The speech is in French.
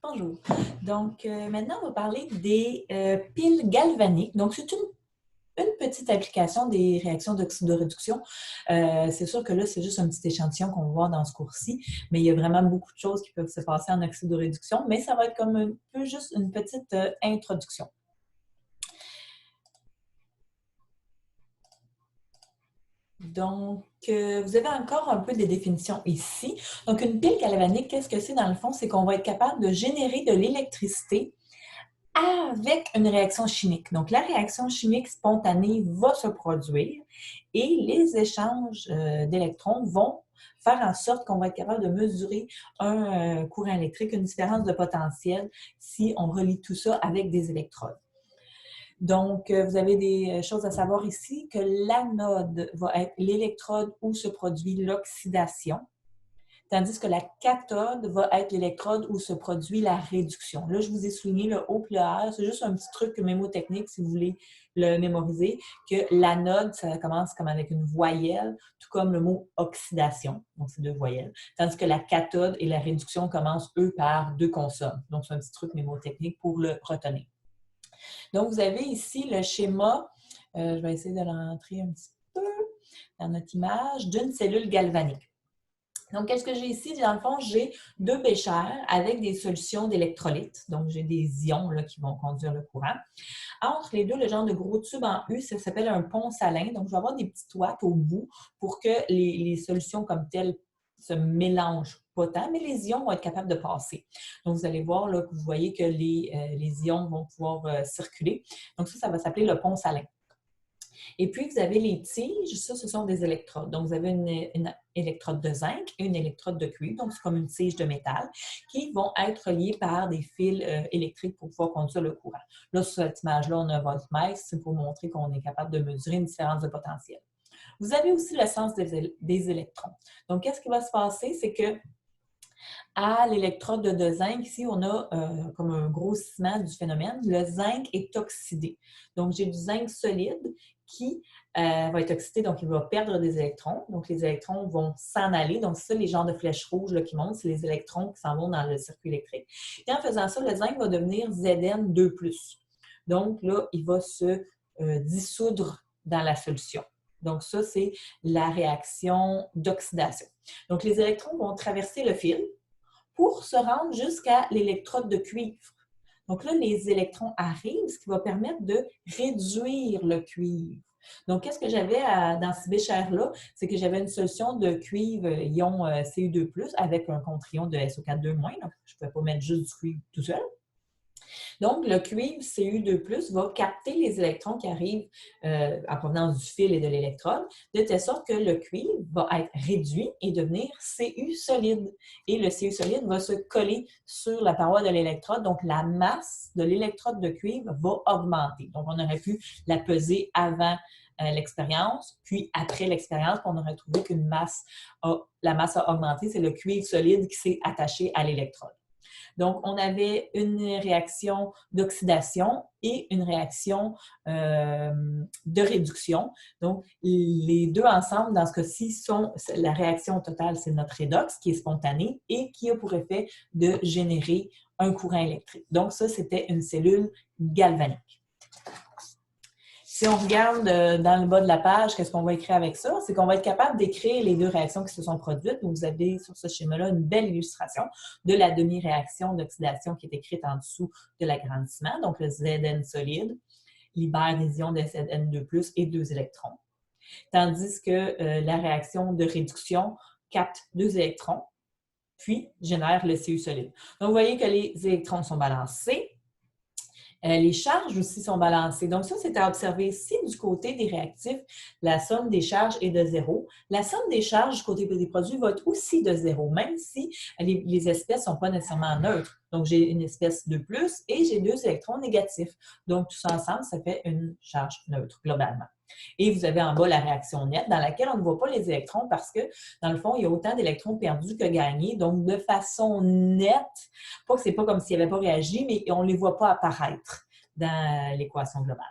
Bonjour. Donc, maintenant, on va parler des piles galvaniques. Donc, c'est une petite application des réactions d'oxyde de réduction. C'est sûr que là, c'est juste un petit échantillon qu'on va voir dans ce cours-ci, mais il y a vraiment beaucoup de choses qui peuvent se passer en oxyde de réduction, mais ça va être comme un peu juste une petite introduction. Donc, vous avez encore un peu des définitions ici. Donc, une pile galvanique, qu'est-ce que c'est dans le fond? C'est qu'on va être capable de générer de l'électricité avec une réaction chimique. Donc, la réaction chimique spontanée va se produire et les échanges d'électrons vont faire en sorte qu'on va être capable de mesurer un courant électrique, une différence de potentiel si on relie tout ça avec des électrodes. Donc, vous avez des choses à savoir ici, que l'anode va être l'électrode où se produit l'oxydation, tandis que la cathode va être l'électrode où se produit la réduction. Là, je vous ai souligné le O et le R. C'est juste un petit truc mémotechnique si vous voulez le mémoriser, que l'anode, ça commence comme avec une voyelle, tout comme le mot oxydation, donc c'est deux voyelles, tandis que la cathode et la réduction commencent, eux, par deux consonnes. Donc, c'est un petit truc mémotechnique pour le retenir. Donc, vous avez ici le schéma, je vais essayer de le rentrer un petit peu dans notre image, d'une cellule galvanique. Donc, qu'est-ce que j'ai ici? Dans le fond, j'ai deux béchères avec des solutions d'électrolyte. Donc, j'ai des ions là, qui vont conduire le courant. Entre les deux, le genre de gros tube en U, ça s'appelle un pont salin. Donc, je vais avoir des petites ouates au bout pour que les solutions comme telles se mélangent pas tant, mais les ions vont être capables de passer. Donc, vous allez voir là, que vous voyez que les ions vont pouvoir circuler. Donc, ça va s'appeler le pont salin. Et puis, vous avez les tiges, ça, ce sont des électrodes. Donc, vous avez une électrode de zinc et une électrode de cuivre, donc c'est comme une tige de métal, qui vont être reliées par des fils électriques pour pouvoir conduire le courant. Là, sur cette image-là, on a un voltmètre, c'est pour montrer qu'on est capable de mesurer une différence de potentiel. Vous avez aussi le sens des électrons. Donc, qu'est-ce qui va se passer? C'est que à l'électrode de zinc, ici, on a comme un grossissement du phénomène. Le zinc est oxydé. Donc, j'ai du zinc solide qui va être oxydé, donc il va perdre des électrons. Donc, les électrons vont s'en aller. Donc, c'est ça, les genres de flèches rouges là, qui montent, c'est les électrons qui s'en vont dans le circuit électrique. Et en faisant ça, le zinc va devenir Zn2+. Donc, là, il va se dissoudre dans la solution. Donc, ça, c'est la réaction d'oxydation. Donc, les électrons vont traverser le fil pour se rendre jusqu'à l'électrode de cuivre. Donc là, les électrons arrivent, ce qui va permettre de réduire le cuivre. Donc, qu'est-ce que j'avais dans ce bécher-là? C'est que j'avais une solution de cuivre ion Cu2+, avec un contre-ion de SO4 2-. Donc, je ne pouvais pas mettre juste du cuivre tout seul. Donc, le cuivre Cu2+, va capter les électrons qui arrivent en provenance du fil et de l'électrode, de telle sorte que le cuivre va être réduit et devenir Cu solide. Et le Cu solide va se coller sur la paroi de l'électrode. Donc, la masse de l'électrode de cuivre va augmenter. Donc, on aurait pu la peser avant l'expérience, puis après l'expérience, on aurait trouvé qu'une masse, la masse a augmenté. C'est le cuivre solide qui s'est attaché à l'électrode. Donc, on avait une réaction d'oxydation et une réaction de réduction. Donc, les deux ensemble, dans ce cas-ci, sont la réaction totale, c'est notre redox qui est spontanée et qui a pour effet de générer un courant électrique. Donc, ça, c'était une cellule galvanique. Si on regarde dans le bas de la page, qu'est-ce qu'on va écrire avec ça? C'est qu'on va être capable d'écrire les deux réactions qui se sont produites. Donc, vous avez sur ce schéma-là une belle illustration de la demi-réaction d'oxydation qui est écrite en dessous de l'agrandissement. Donc, le Zn solide libère des ions de Zn2+, et 2 électrons. Tandis que la réaction de réduction capte 2 électrons, puis génère le Cu solide. Donc, vous voyez que les électrons sont balancés. Les charges aussi sont balancées. Donc, ça, c'est à observer. Si du côté des réactifs, la somme des charges est de 0, la somme des charges du côté des produits va être aussi de 0, même si les espèces ne sont pas nécessairement neutres. Donc, j'ai une espèce de plus et j'ai 2 électrons négatifs. Donc, tout ça ensemble, ça fait une charge neutre, globalement. Et vous avez en bas la réaction nette, dans laquelle on ne voit pas les électrons parce que, dans le fond, il y a autant d'électrons perdus que gagnés. Donc, de façon nette, pas que c'est pas comme s'ils n'avaient pas réagi, mais on ne les voit pas apparaître dans l'équation globale.